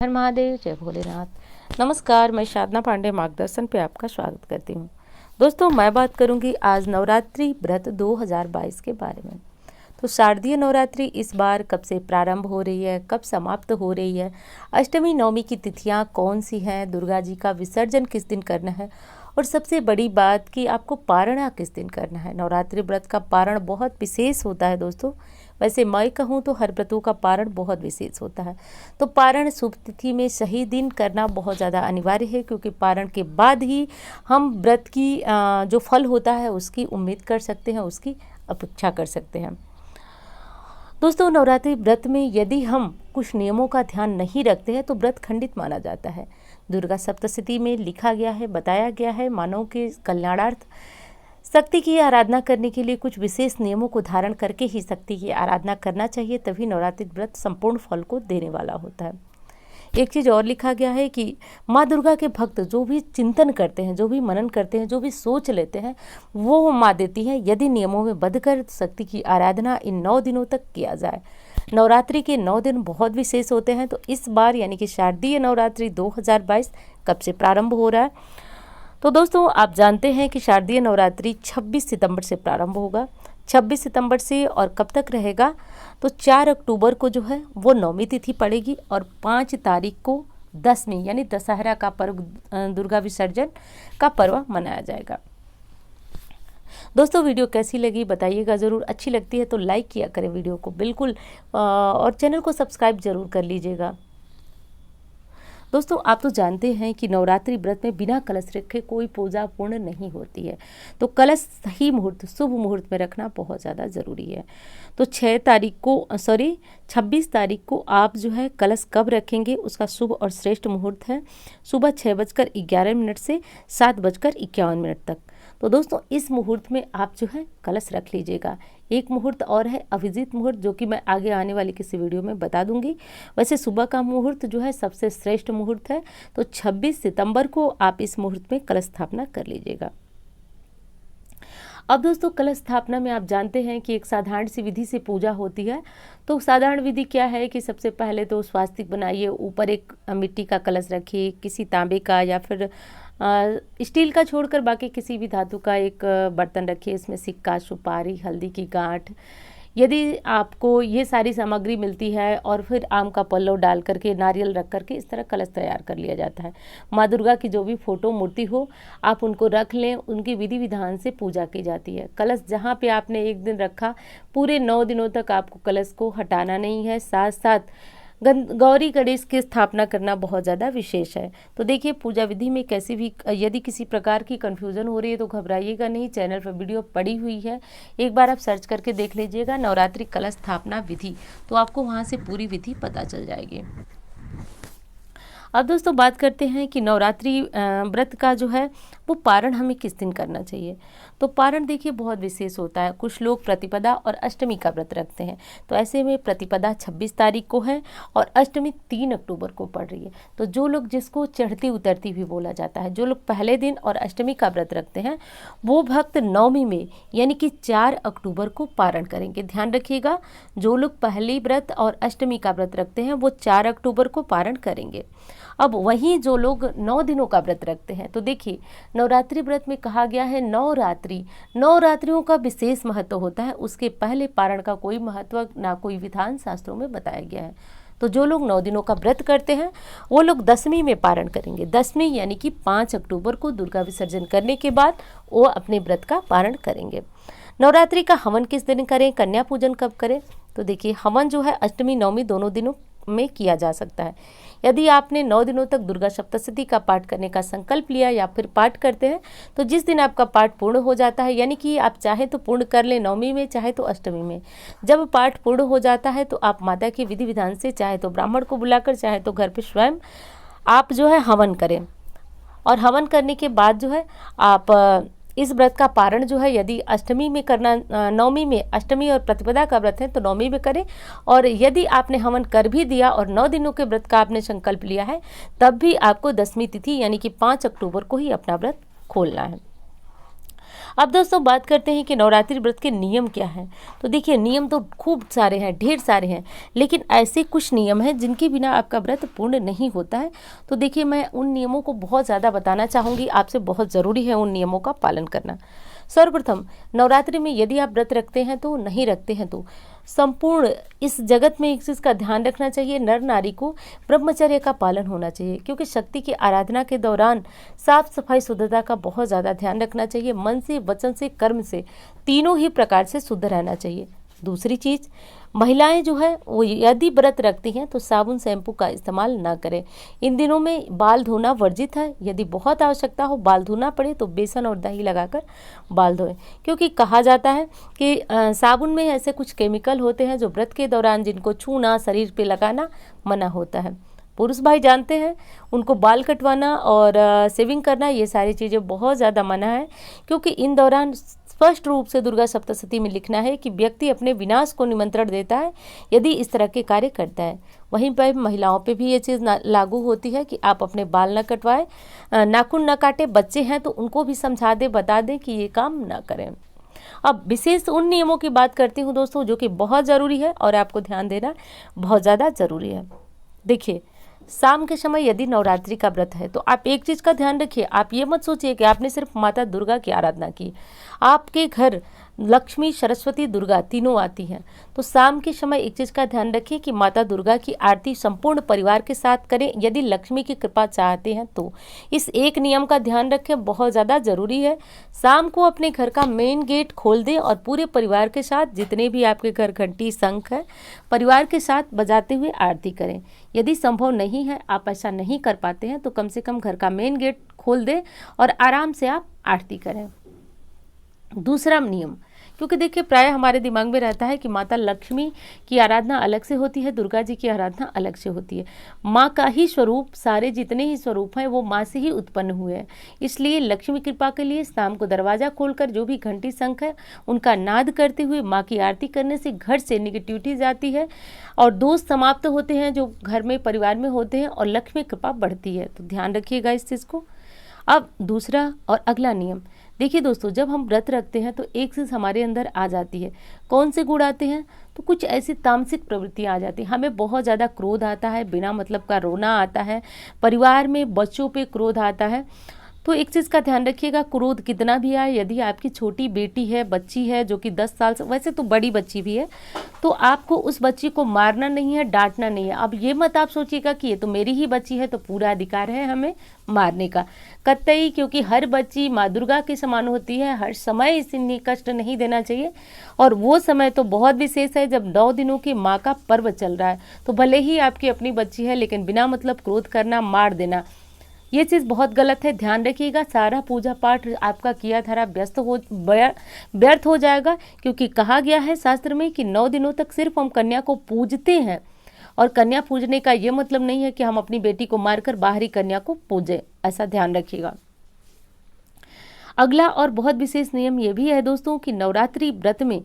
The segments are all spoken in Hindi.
हर महादेव, जय भोलेनाथ। नमस्कार, मैं साधना पांडे मार्गदर्शन पे आपका स्वागत करती हूँ। दोस्तों, मैं बात करूँगी आज नवरात्रि व्रत 2022 के बारे में। तो शारदीय नवरात्रि इस बार कब से प्रारंभ हो रही है, कब समाप्त हो रही है, अष्टमी नवमी की तिथियाँ कौन सी हैं, दुर्गा जी का विसर्जन किस दिन करना है, और सबसे बड़ी बात कि आपको पारणा किस दिन करना है। नवरात्रि व्रत का पारण बहुत विशेष होता है दोस्तों। वैसे मैं कहूँ तो हर व्रतों का पारण बहुत विशेष होता है। तो पारण शुभ तिथि में सही दिन करना बहुत ज़्यादा अनिवार्य है, क्योंकि पारण के बाद ही हम व्रत की जो फल होता है उसकी उम्मीद कर सकते हैं, उसकी अपेक्षा कर सकते हैं। दोस्तों, नवरात्रि व्रत में यदि हम कुछ नियमों का ध्यान नहीं रखते हैं तो व्रत खंडित माना जाता है। दुर्गा सप्तशती में लिखा गया है, बताया गया है, मानव के कल्याणार्थ शक्ति की आराधना करने के लिए कुछ विशेष नियमों को धारण करके ही शक्ति की आराधना करना चाहिए, तभी नवरात्रि व्रत संपूर्ण फल को देने वाला होता है। एक चीज़ और लिखा गया है कि माँ दुर्गा के भक्त जो भी चिंतन करते हैं, जो भी मनन करते हैं, जो भी सोच लेते हैं, वो माँ देती है, यदि नियमों में बंधकर शक्ति की आराधना इन 9 दिनों तक किया जाए। नवरात्रि के 9 दिन बहुत विशेष होते हैं। तो इस बार यानी कि शारदीय नवरात्रि 2022 कब से प्रारंभ हो रहा है? तो दोस्तों, आप जानते हैं कि शारदीय नवरात्रि 26 सितंबर से प्रारंभ होगा। 26 सितंबर से और कब तक रहेगा? तो 4 अक्टूबर को जो है वो नवमी तिथि पड़ेगी और 5 तारीख को दशमी यानी दशहरा का पर्व, दुर्गा विसर्जन का पर्व मनाया जाएगा। दोस्तों, वीडियो कैसी लगी बताइएगा ज़रूर। अच्छी लगती है तो लाइक किया करें वीडियो को बिल्कुल, और चैनल को सब्सक्राइब ज़रूर कर लीजिएगा। दोस्तों, आप तो जानते हैं कि नवरात्रि व्रत में बिना कलश रखे कोई पूजा पूर्ण नहीं होती है। तो कलश सही मुहूर्त, शुभ मुहूर्त में रखना बहुत ज़्यादा ज़रूरी है। तो 26 तारीख को आप जो है कलश कब रखेंगे, उसका शुभ और श्रेष्ठ मुहूर्त है सुबह 6:11 से 7:51 तक। तो दोस्तों, इस मुहूर्त में आप जो है कलश रख लीजिएगा। एक मुहूर्त और है अभिजीत मुहूर्त, जो कि मैं आगे आने वाली किसी वीडियो में बता दूंगी। वैसे सुबह का मुहूर्त जो है सबसे श्रेष्ठ मुहूर्त है। तो 26 सितंबर को आप इस मुहूर्त में कलश स्थापना कर लीजिएगा। अब दोस्तों, कलश स्थापना में आप जानते हैं कि एक साधारण सी विधि से पूजा होती है। तो साधारण विधि क्या है कि सबसे पहले तो स्वास्तिक बनाइए, ऊपर एक मिट्टी का कलश रखिए, किसी तांबे का या फिर स्टील का छोड़कर बाकी किसी भी धातु का एक बर्तन रखिए। इसमें सिक्का, सुपारी, हल्दी की गांठ, यदि आपको ये सारी सामग्री मिलती है, और फिर आम का पल्लव डाल करके, नारियल रख करके इस तरह कलश तैयार कर लिया जाता है। माँ दुर्गा की जो भी फोटो मूर्ति हो आप उनको रख लें, उनकी विधि विधान से पूजा की जाती है। कलश जहाँ पे आपने एक दिन रखा, पूरे 9 दिनों तक आपको कलश को हटाना नहीं है। साथ साथ गौरी गणेश की स्थापना करना बहुत ज़्यादा विशेष है। तो देखिए, पूजा विधि में कैसी भी यदि किसी प्रकार की कन्फ्यूज़न हो रही है तो घबराइएगा नहीं, चैनल पर वीडियो पड़ी हुई है, एक बार आप सर्च करके देख लीजिएगा नवरात्रि कलश स्थापना विधि, तो आपको वहाँ से पूरी विधि पता चल जाएगी। अब दोस्तों, बात करते हैं कि नवरात्रि व्रत का जो है वो पारण हमें किस दिन करना चाहिए। तो पारण देखिए बहुत विशेष होता है। कुछ लोग प्रतिपदा और अष्टमी का व्रत रखते हैं। तो ऐसे में प्रतिपदा 26 तारीख को है और अष्टमी 3 अक्टूबर को पड़ रही है। तो जो लोग, जिसको चढ़ती उतरती भी बोला जाता है, जो लोग पहले दिन और अष्टमी का व्रत रखते हैं, वो भक्त नवमी में यानी कि 4 अक्टूबर को पारण करेंगे। ध्यान रखिएगा, जो लोग पहली व्रत और अष्टमी का व्रत रखते हैं वो 4 अक्टूबर को पारण करेंगे। अब वहीं जो लोग 9 दिनों का व्रत रखते हैं, तो देखिए नवरात्रि व्रत में कहा गया है 9 रात्रियों का विशेष महत्व होता है। उसके पहले पारण का कोई महत्व ना कोई विधान शास्त्रों में बताया गया है। तो जो लोग 9 दिनों का व्रत करते हैं वो लोग दशमी में पारण करेंगे। दशमी यानी कि 5 अक्टूबर को दुर्गा विसर्जन करने के बाद वो अपने व्रत का पारण करेंगे। नवरात्रि का हवन किस दिन करें, कन्या पूजन कब करें? तो देखिए, हवन जो है अष्टमी नवमी दोनों दिनों में किया जा सकता है। यदि आपने 9 दिनों तक दुर्गा सप्तशती का पाठ करने का संकल्प लिया या फिर पाठ करते हैं, तो जिस दिन आपका पाठ पूर्ण हो जाता है, यानी कि आप चाहे तो पूर्ण कर लें नवमी में, चाहे तो अष्टमी में, जब पाठ पूर्ण हो जाता है तो आप माता के विधि विधान से, चाहे तो ब्राह्मण को बुलाकर, चाहे तो घर पे स्वयं आप जो है हवन करें। और हवन करने के बाद जो है आप इस व्रत का पारण जो है, यदि अष्टमी में करना, नवमी में, अष्टमी और प्रतिपदा का व्रत है तो नवमी में करें। और यदि आपने हवन कर भी दिया और 9 दिनों के व्रत का आपने संकल्प लिया है, तब भी आपको दशमी तिथि यानी कि 5 अक्टूबर को ही अपना व्रत खोलना है। अब दोस्तों बात करते हैं कि नवरात्रि व्रत के नियम क्या हैं। तो देखिए नियम तो खूब सारे हैं, ढेर सारे हैं, लेकिन ऐसे कुछ नियम हैं जिनके बिना आपका व्रत पूर्ण नहीं होता है। तो देखिए मैं उन नियमों को बहुत ज़्यादा बताना चाहूँगी, आपसे बहुत ज़रूरी है उन नियमों का पालन करना। सर्वप्रथम नवरात्रि में यदि आप व्रत रखते हैं तो नहीं रखते हैं तो संपूर्ण इस जगत में एक चीज़ का ध्यान रखना चाहिए, नर नारी को ब्रह्मचर्य का पालन होना चाहिए, क्योंकि शक्ति की आराधना के दौरान साफ सफाई शुद्धता का बहुत ज़्यादा ध्यान रखना चाहिए। मन से, वचन से, कर्म से, तीनों ही प्रकार से शुद्ध रहना चाहिए। दूसरी चीज़, महिलाएं जो है वो यदि व्रत रखती हैं तो साबुन शैम्पू का इस्तेमाल ना करें। इन दिनों में बाल धोना वर्जित है। यदि बहुत आवश्यकता हो, बाल धोना पड़े तो बेसन और दही लगाकर बाल धोएं, क्योंकि कहा जाता है कि साबुन में ऐसे कुछ केमिकल होते हैं जो व्रत के दौरान जिनको छूना, शरीर पे लगाना मना होता है। पुरुष भाई जानते हैं, उनको बाल कटवाना और शेविंग करना, ये सारी चीज़ें बहुत ज़्यादा मना है, क्योंकि इन दौरान स्पष्ट रूप से दुर्गा सप्तशती में लिखना है कि व्यक्ति अपने विनाश को निमंत्रण देता है यदि इस तरह के कार्य करता है। वहीं पर महिलाओं पे भी ये चीज़ लागू होती है कि आप अपने बाल न कटवाएं, नाखून न काटे। बच्चे हैं तो उनको भी समझा दें, बता दें कि ये काम न करें। अब विशेष उन नियमों की बात करती हूँ दोस्तों जो कि बहुत ज़रूरी है और आपको ध्यान देना बहुत ज़्यादा ज़रूरी है। देखिए शाम के समय यदि नवरात्रि का व्रत है तो आप एक चीज़ का ध्यान रखिए, आप ये मत सोचिए कि आपने सिर्फ माता दुर्गा की आराधना की। आपके घर लक्ष्मी, सरस्वती, दुर्गा तीनों आती हैं, तो शाम के समय एक चीज़ का ध्यान रखिए कि माता दुर्गा की आरती संपूर्ण परिवार के साथ करें यदि लक्ष्मी की कृपा चाहते हैं तो। इस एक नियम का ध्यान रखें, बहुत ज़्यादा ज़रूरी है। शाम को अपने घर का मेन गेट खोल दें और पूरे परिवार के साथ, जितने भी आपके घर घंटी, शंख है, परिवार के साथ बजाते हुए आरती करें। यदि संभव नहीं है, आप ऐसा नहीं कर पाते हैं, तो कम से कम घर का मेन गेट खोल दें और आराम से आप आरती करें। दूसरा नियम, क्योंकि देखिए प्राय हमारे दिमाग में रहता है कि माता लक्ष्मी की आराधना अलग से होती है, दुर्गा जी की आराधना अलग से होती है। माँ का ही स्वरूप, सारे जितने ही स्वरूप हैं वो माँ से ही उत्पन्न हुए हैं। इसलिए लक्ष्मी कृपा के लिए शाम को दरवाज़ा खोलकर जो भी घंटी, शंख है उनका नाद करते हुए माँ की आरती करने से घर से निगेटिविटी जाती है और दोष समाप्त होते हैं जो घर में, परिवार में होते हैं, और लक्ष्मी कृपा बढ़ती है। तो ध्यान रखिएगा इस चीज़ को। अब दूसरा और अगला नियम, देखिए दोस्तों, जब हम व्रत रखते हैं तो एक चीज़ हमारे अंदर आ जाती है। कौन से गुण आते हैं? तो कुछ ऐसी तामसिक प्रवृत्तियां आ जाती हैं। हमें बहुत ज़्यादा क्रोध आता है, बिना मतलब का रोना आता है, परिवार में बच्चों पे क्रोध आता है। तो एक चीज़ का ध्यान रखिएगा, क्रोध कितना भी आए, यदि आपकी छोटी बेटी है, बच्ची है जो कि 10 साल से, वैसे तो बड़ी बच्ची भी है, तो आपको उस बच्ची को मारना नहीं है, डांटना नहीं है। अब ये मत आप सोचिएगा कि ये तो मेरी ही बच्ची है तो पूरा अधिकार है हमें मारने का, कतई, क्योंकि हर बच्ची माँ दुर्गा के समान होती है। हर समय इसे कष्ट नहीं देना चाहिए, और वो समय तो बहुत विशेष है जब 9 दिनों की माँ का पर्व चल रहा है। तो भले ही आपकी अपनी बच्ची है, लेकिन बिना मतलब क्रोध करना, मार देना, ये चीज़ बहुत गलत है। ध्यान रखिएगा, सारा पूजा पाठ आपका किया धरा व्यर्थ हो जाएगा, क्योंकि कहा गया है शास्त्र में कि 9 दिनों तक सिर्फ हम कन्या को पूजते हैं। और कन्या पूजने का ये मतलब नहीं है कि हम अपनी बेटी को मारकर बाहरी कन्या को पूजें, ऐसा ध्यान रखिएगा। अगला और बहुत विशेष नियम ये भी है दोस्तों कि नवरात्रि व्रत में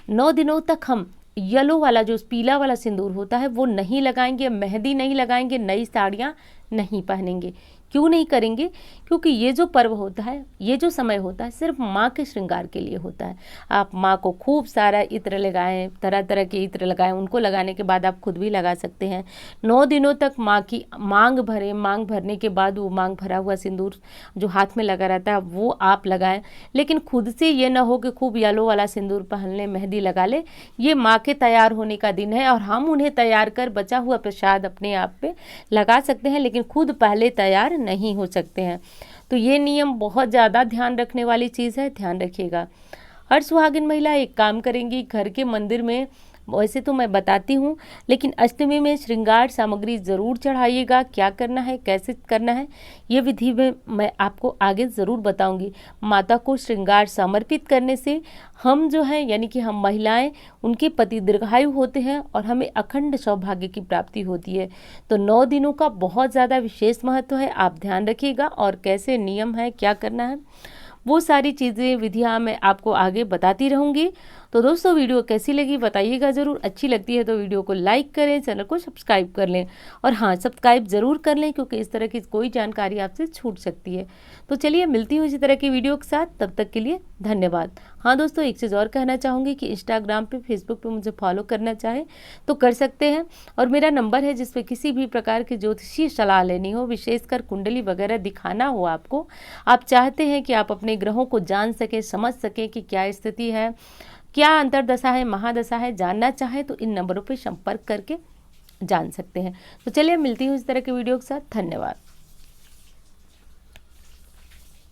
9 दिनों तक हम येलो वाला, जो पीला वाला सिंदूर होता है, वो नहीं लगाएंगे, मेहंदी नहीं लगाएंगे, नई साड़ियाँ नहीं पहनेंगे। क्यों नहीं करेंगे? क्योंकि ये जो पर्व होता है, ये जो समय होता है, सिर्फ माँ के श्रृंगार के लिए होता है। आप माँ को खूब सारा इत्र लगाएं, तरह तरह के इत्र लगाएं, उनको लगाने के बाद आप खुद भी लगा सकते हैं। 9 दिनों तक माँ की मांग भरें, मांग भरने के बाद वो मांग भरा हुआ सिंदूर जो हाथ में लगा रहता है वो आप लगाएं। लेकिन खुद से ये ना हो कि खूब येलो वाला सिंदूर पहन लें, मेहंदी लगा ले। ये माँ के तैयार होने का दिन है और हम उन्हें तैयार कर बचा हुआ प्रसाद अपने आप पे लगा सकते हैं, लेकिन खुद पहले तैयार नहीं हो सकते हैं। तो ये नियम बहुत ज़्यादा ध्यान रखने वाली चीज़ है, ध्यान रखिएगा। हर सुहागिन महिला एक काम करेंगी, घर के मंदिर में, वैसे तो मैं बताती हूँ, लेकिन अष्टमी में श्रृंगार सामग्री ज़रूर चढ़ाइएगा। क्या करना है, कैसे करना है, ये विधि में मैं आपको आगे ज़रूर बताऊंगी। माता को श्रृंगार समर्पित करने से हम जो हैं, यानी कि हम महिलाएं, उनके पति दीर्घायु होते हैं और हमें अखंड सौभाग्य की प्राप्ति होती है। तो 9 दिनों का बहुत ज़्यादा विशेष महत्व है, आप ध्यान रखिएगा। और कैसे नियम है, क्या करना है, वो सारी चीज़ें, विधियाँ मैं आपको आगे बताती रहूँगी। तो दोस्तों वीडियो कैसी लगी बताइएगा ज़रूर, अच्छी लगती है तो वीडियो को लाइक करें, चैनल को सब्सक्राइब कर लें और हाँ सब्सक्राइब ज़रूर कर लें क्योंकि इस तरह की कोई जानकारी आपसे छूट सकती है। तो चलिए मिलती हूँ इसी तरह की वीडियो के साथ, तब तक के लिए धन्यवाद। हाँ दोस्तों, एक चीज़ और कहना चाहूँगी कि इंस्टाग्राम पे, फेसबुक पे मुझे फॉलो करना चाहें तो कर सकते हैं और मेरा नंबर है जिस पे किसी भी प्रकार की ज्योतिषीय सलाह लेनी हो, विशेषकर कुंडली वगैरह दिखाना हो आपको, आप चाहते हैं कि आप अपने ग्रहों को जान सकें, समझ सकें कि क्या स्थिति है, क्या अंतर्दशा है, महादशा है, जानना चाहें तो इन नंबरों पर संपर्क करके जान सकते हैं। तो चलिए मिलती हूँ इस तरह के वीडियो के साथ। धन्यवाद।